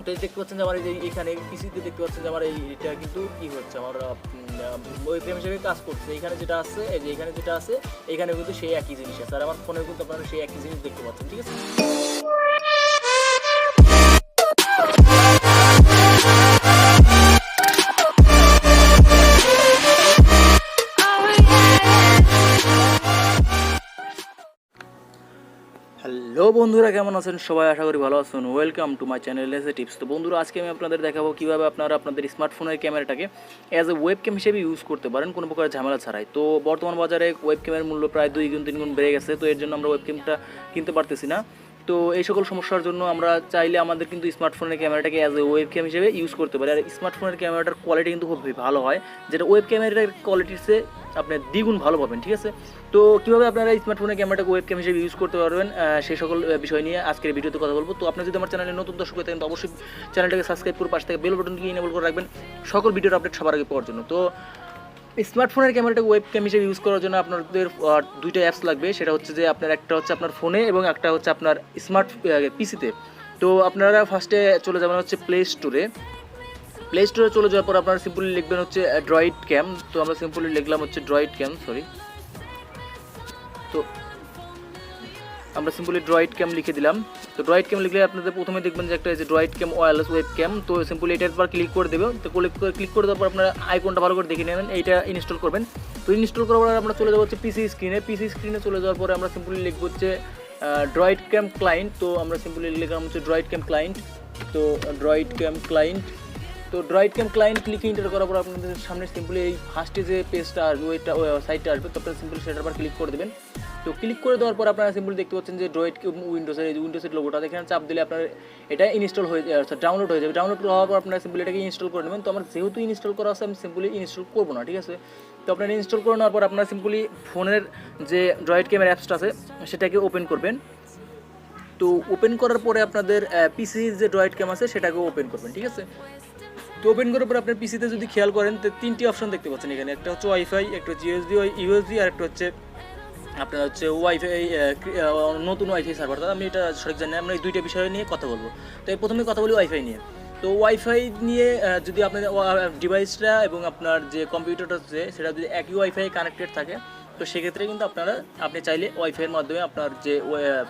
তো এই দেখতে পাচ্ছেন যে আমার এই যে এখানে পিসিতে দেখতে পাচ্ছেন যে আমার এইটা কিন্তু কি হচ্ছে, আমার ওয়েবক্যাম হিসেবে কাজ করছে। এখানে যেটা আছে, এই যে এখানে যেটা আছে, এখানে কিন্তু সেই একই জিনিস আছে, আর আমার ফোনে কিন্তু আপনারা সেই একই জিনিস দেখতে পাচ্ছেন, ঠিক আছে। হ্যালো বন্ধুরা, কেমন আছেন সবাই? আশা করি ভালো আছেন। Welcome to my channel S A tips. তো বন্ধুরা, আজকে আমি আপনাদের দেখাবো কীভাবে আপনারা আপনাদের স্মার্টফোনের ক্যামেরাটাকে অ্যাজ এ ওয়েবক্যাম হিসেবে ইউজ করতে পারেন কোনো প্রকার ঝামেলা ছাড়াই। তো বর্তমান বাজারে ওয়েবক্যামের মূল্য প্রায় 2 গুণ 3 গুণ বেড়ে গেছে, তো এর জন্য আমরা ওয়েবক্যামটা কিনতে পারতেছি না। তো এই সকল সমস্যার জন্য আমরা চাইলে আমাদের কিন্তু স্মার্টফোনের ক্যামেরাটাকে অ্যাজ এ ওয়েবক্যাম হিসেবে ইউজ করতে পারি। আর স্মার্টফোনের ক্যামেরাটার কোয়ালিটি কিন্তু খুব ভালো হয়, যেটা ওয়েব ক্যামেরার কোয়ালিটির চেয়ে আপনি দ্বিগুণ ভালো পাবেন, ঠিক আছে। তো কীভাবে আপনারা স্মার্টফোনের ক্যামেরাটাকে ওয়েবক্যাম হিসেবে ইউজ করতে পারবেন সেই সকল বিষয় নিয়ে আজকের ভিডিওতে কথা বলবো। তো আপনি যদি আমার চ্যানেলে নতুন দর্শক হয়ে থাকেন তো অবশ্যই চ্যানেলটাকে সাবস্ক্রাইব করে পাশ থেকে বেল বাটনটিকে ইনেবল করে রাখবেন সকল ভিডিওর আপডেট সবার আগে পাওয়ার জন্য। তো স্মার্টফোনের ক্যামেরাটাকে ওয়েবক্যাম হিসেবে ইউজ করার জন্য আপনাদের দুইটা অ্যাপস লাগবে। সেটা হচ্ছে যে আপনার একটা হচ্ছে আপনার ফোনে এবং একটা হচ্ছে আপনার স্মার্ট পিসিতে। তো আপনারা ফার্স্টে চলে যাবেন হচ্ছে প্লে স্টোরে চলে যাওয়ার পর আপনারা সিম্পলি লিখবেন হচ্ছে ড্রয়েড ক্যাম। তো আমরা সিম্পলি লিখলাম হচ্ছে ড্রয়েড ক্যাম, তো আমরা সিম্পলি ড্রয়েড ক্যাম লিখে দিলাম। তো ড্রয়েড ক্যাম লিখলে আপনাদের প্রথমে দেখবেন যে একটা ড্রয়েড ক্যাম ওয়্যারলেস ওয়েব ক্যাম। তো সিম্পলি এটার পর ক্লিক করে দেবে। তো ক্লিক করে দেওয়ার পর আপনারা আইকনটা ভালো করে দেখে নেবেন, এইটা ইনস্টল করবেন। তো ইনস্টল করার পর আমরা চলে যাবো হচ্ছে পিসি স্ক্রিনে চলে যাওয়ার পরে আমরা সিম্পলি লিখবো হচ্ছে ড্রয়েড ক্যাম ক্লায়েন্ট। তো আমরা সিম্পলি লিখলাম হচ্ছে ড্রয়েড ক্যাম ক্লায়েন্ট। তো ড্রয়েড ক্যাম ক্লায়েন্ট লিখে এন্টার করার পর আপনাদের সামনে সিম্পলি এই ফার্স্টে যে পেজটা আসবে, ওইটা সাইটটা আসবে। তো আপনারা সিম্পলি সেটার পর ক্লিক করে দেবেন। তো ক্লিক করে দেওয়ার পর আপনারা সিম্পলি দেখতে পাচ্ছেন যে ড্রয়েড উইন্ডোজের লোগোটা, এখানে চাপ দিলে আপনার এটা ইনস্টল হয়ে ডাউনলোড হয়ে যাবে। ডাউনলোড হওয়ার পর আপনারা সিম্পলি এটাকে ইনস্টল করে নেবেন। তো আমার যেহেতু ইনস্টল করা আছে আমি সিম্পলি ইনস্টল করবো না, ঠিক আছে। তো আপনারা ইনস্টল করে নেওয়ার পর আপনারা সিম্পলি ফোনের যে ড্রয়েড ক্যামেরা অ্যাপসটা আছে সেটাকে ওপেন করবেন। তো ওপেন করার পরে আপনাদের পিসির যে ড্রয়েড ক্যাম আছে সেটাকে ওপেন করবেন, ঠিক আছে। তো ওপেন করার পর আপনার পিসিতে যদি খেয়াল করেন তো 3টি অপশন দেখতে পাচ্ছেন এখানে। একটা হচ্ছে ওয়াইফাই, একটা হচ্ছে ইউএসবি আর একটা হচ্ছে আপনার হচ্ছে ওয়াইফাই, নতুন ওয়াইফাই সার্ভার। আমি এটা সঠিক জানি না, আমরা এই দুইটা বিষয় নিয়ে কথা বলবো। তো প্রথমে কথা বলি ওয়াইফাই নিয়ে। তো ওয়াইফাই নিয়ে যদি আপনার ডিভাইসটা এবং আপনার যে কম্পিউটারটা আছে সেটা যদি একই ওয়াইফাই কানেক্টেড থাকে তো সেক্ষেত্রে কিন্তু আপনি চাইলে ওয়াইফাইয়ের মাধ্যমে আপনার যে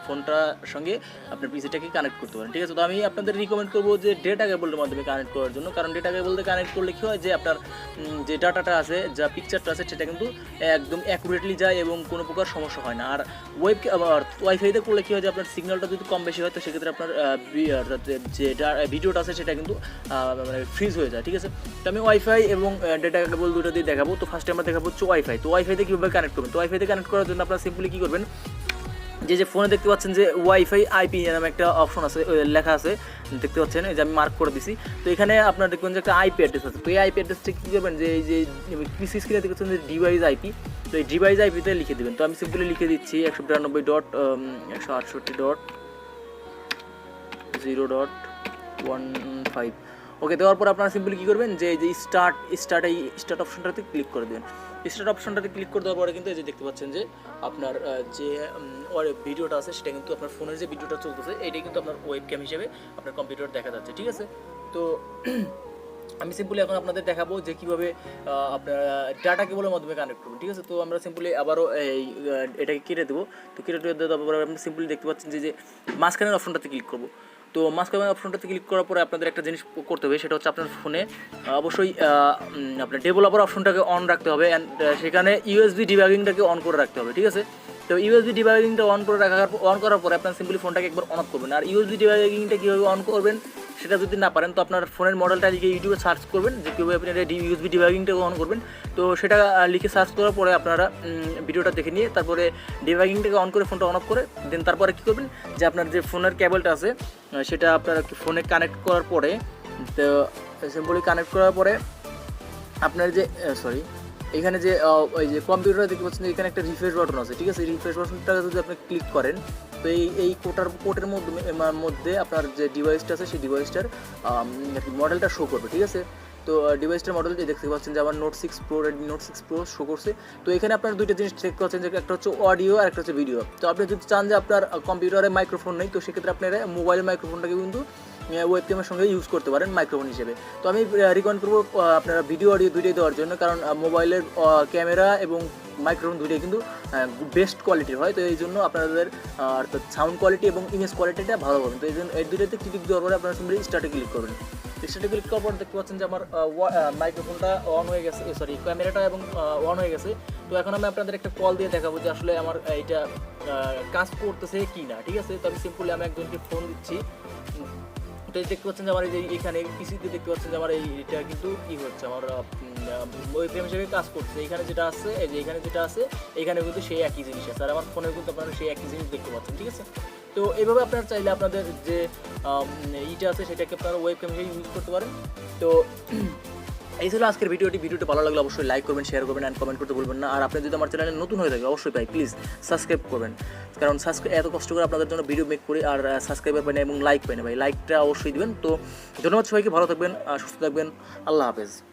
ফোনটার সঙ্গে আপনার পিসিটাকে কানেক্ট করতে পারেন, ঠিক আছে। তো আমি আপনাদের রিকমেন্ড করবো যে ডেটা কেবলের মাধ্যমে কানেক্ট করার জন্য, কারণ ডেটা কেবল দিয়ে কানেক্ট করলে কী হয় যে আপনার যে ডাটাটা আছে, যা পিকচারটা আছে সেটা কিন্তু একদম অ্যাকুরেটলি যায় এবং কোনো প্রকার সমস্যা হয় না। আর ওয়াইফাইতে করলে কী হয় যে আপনার সিগন্যালটা যদি কম বেশি হয় তো সেক্ষেত্রে আপনার যে ভিডিওটা আছে সেটা কিন্তু মানে ফ্রিজ হয়ে যায়, ঠিক আছে। তো আমি ওয়াইফাই এবং ডেটা কেবল দুটো দিয়ে দেখাবো। তো ফার্স্টে আমরা দেখাবো হচ্ছে ওয়াইফাই। তো ওয়াইফাইতে কীভাবে কানেক্ট করবেন? তো ওয়াইফাইতে কানেক্ট করার জন্য আপনারা সিম্পলি কী করবেন, যে ফোনে দেখতে পাচ্ছেন যে ওয়াইফাই আইপি নামে একটা অপশন আছে, লেখা আছে দেখতে পাচ্ছেন, এই যে আমি মার্ক করে দিছি। তো এখানে আপনারা দেখবেন যে একটা আইপি অ্যাড্রেস আছে। তো এই আইপি অ্যাড্রেসটা কী করবেন, যে এই যে পিসি স্ক্রিনে দেখতে পাচ্ছেন যে ডিভাইস আইপি, তো এই ডিভাইস আইপিতে লিখে দেবেন। তো আমি সিম্পলি লিখে দিচ্ছি 192.168.0.15। ওকে, দেওয়ার পর আপনারা সিম্পলি কী করবেন, যে এই যে স্টার্ট অপশনটাতে ক্লিক করে দেবেন। স্টার্ট অপশনটাতে ক্লিক করে দেওয়ার পরে কিন্তু এই যে দেখতে পাচ্ছেন যে আপনার যে ভিডিওটা আছে সেটা কিন্তু আপনার ফোনের যে ভিডিওটা চলতেছে এইটাই কিন্তু আপনার ওয়েবক্যাম হিসেবে আপনার কম্পিউটার দেখা যাচ্ছে, ঠিক আছে। তো আমি সিম্পলি এখন আপনাদের দেখাবো যে কীভাবে আপনারা ডাটা কেবলের মাধ্যমে কানেক্ট করবেন, ঠিক আছে। তো আমরা সিম্পলি আবারও এটাকে কেটে দেবো। তো কেটে দেওয়ার পরে আপনি সিম্পলি দেখতে পাচ্ছেন যে মাঝখানের অপশনটাতে ক্লিক করবো। তো মাঝখানের অপশনটাতে ক্লিক করার পরে আপনাদের একটা জিনিস করতে হবে, সেটা হচ্ছে আপনার ফোনে অবশ্যই আপনার ডেভেলপার অপশনটাকে অন রাখতে হবে, অ্যান্ড সেখানে ইউএসবি ডিবাগিংটাকে অন করে রাখতে হবে, ঠিক আছে। তো ইউএসবি ডিবাগিংটা অন করার পরে আপনার সিম্পলি ফোনটাকে একবার অন অফ করবেন। আর ইউএসবি ডিবাগিংটা কীভাবে অন করবেন সেটা যদি না পারেন তো আপনার ফোনের মডেলটা লিখে ইউটিউবে সার্চ করবেন যে কীভাবে আপনি ইউএসবি ডিবাগিংটাকে অন করবেন। তো সেটা লিখে সার্চ করার পরে আপনারা ভিডিওটা দেখে নিয়ে তারপরে ডিবাগিংটাকে অন করে ফোনটা অন অফ করে দেন তারপরে কী করবেন, যে আপনার যে ফোনের কেবলটা আছে সেটা আপনার ফোনে কানেক্ট করার পরে, তো সিম্পলি কানেক্ট করার পরে আপনার যে এখানে যে ওই যে কম্পিউটারে দেখতে পাচ্ছেন এখানে একটা রিফ্রেশ বাটন আছে, ঠিক আছে। রিফ্রেশ বাটনটা যদি আপনি ক্লিক করেন তো এই কোটের মধ্যে আপনার যে ডিভাইসটা আছে সেই ডিভাইসটার মডেলটা শো করবে, ঠিক আছে। তো ডিভাইসটার মডেল যে দেখতে পাচ্ছেন যে আমার Redmi Note 6 Pro শো করছে। তো এখানে আপনার দুইটা জিনিস দেখতে পাচ্ছেন যে একটা হচ্ছে অডিও আর একটা হচ্ছে ভিডিও। তো আপনি যদি চান যে আপনার কম্পিউটারে মাইক্রোফোন নেই তো সেক্ষেত্রে আপনারা মোবাইলের মাইক্রোফোনটাকে কিন্তু ওয়েবক্যামের সঙ্গে ইউজ করতে পারেন মাইক্রোফোন হিসেবে। তো আমি রিকমেন্ড করবো আপনারা ভিডিও অডিও দুইটাই দেওয়ার জন্য, কারণ মোবাইলের ক্যামেরা এবং মাইক্রোফোন দুইটাই কিন্তু বেস্ট কোয়ালিটির হয়। তো এই জন্য আপনাদের অর্থাৎ সাউন্ড কোয়ালিটি এবং ইমেজ কোয়ালিটিটা ভালো পাবেন। তো এই জন্য এর দুইটাতে ক্লিক দেওয়ার পরে আপনারা সিম্পলি স্টার্টে ক্লিক করবেন। স্টার্টে ক্লিক করার পর দেখতে পাচ্ছেন যে আমার মাইক্রোফোনটা অন হয়ে গেছে, সরি ক্যামেরাটা এবং অন হয়ে গেছে। তো এখন আমি আপনাদের একটা কল দিয়ে দেখাবো যে আসলে আমার এটা কাজ করতেছে কি না, ঠিক আছে। তো আমি সিম্পলি আমি একজনকে ফোন দিচ্ছি। তো দেখতে পাচ্ছেন যে আমার এই যে এখানে পিসিতে দেখতে পাচ্ছেন যে আমার এইটা কিন্তু কি হচ্ছে, আমার ওয়েবক্যাম হিসেবে কাজ করছে। এখানে যেটা আছে, এই যে এখানে যেটা আছে এখানে কিন্তু সেই একই জিনিস আছে, আর আমার ফোনে কিন্তু আপনারা সেই একই জিনিস দেখতে পাচ্ছেন, ঠিক আছে। তো এইভাবে আপনারা চাইলে আপনাদের যে ইটা আছে সেটাকে আপনারা ওয়েবক্যাম হিসেবে ইউজ করতে পারেন। তো এই ছিল আজকের ভিডিওটি ভালো লাগলে অবশ্যই লাইক করবেন, শেয়ার করবেন অ্যান্ড কমেন্ট করতে ভুলবেন না। আর আপনি যদি আমার চ্যানেলে নতুন হয়ে থাকে অবশ্যই ভাই প্লিজ সাবস্ক্রাইব করবেন, কারণ এত কষ্ট করে আপনাদের জন্য ভিডিও মেক করি আর সাবস্ক্রাইবার পাই না এবং লাইক পাই না ভাই, লাইকটা অবশ্যই দিবেন। তো ধন্যবাদ সবাইকে, ভালো থাকবেন, সুস্থ থাকবেন, আল্লাহ হাফেজ।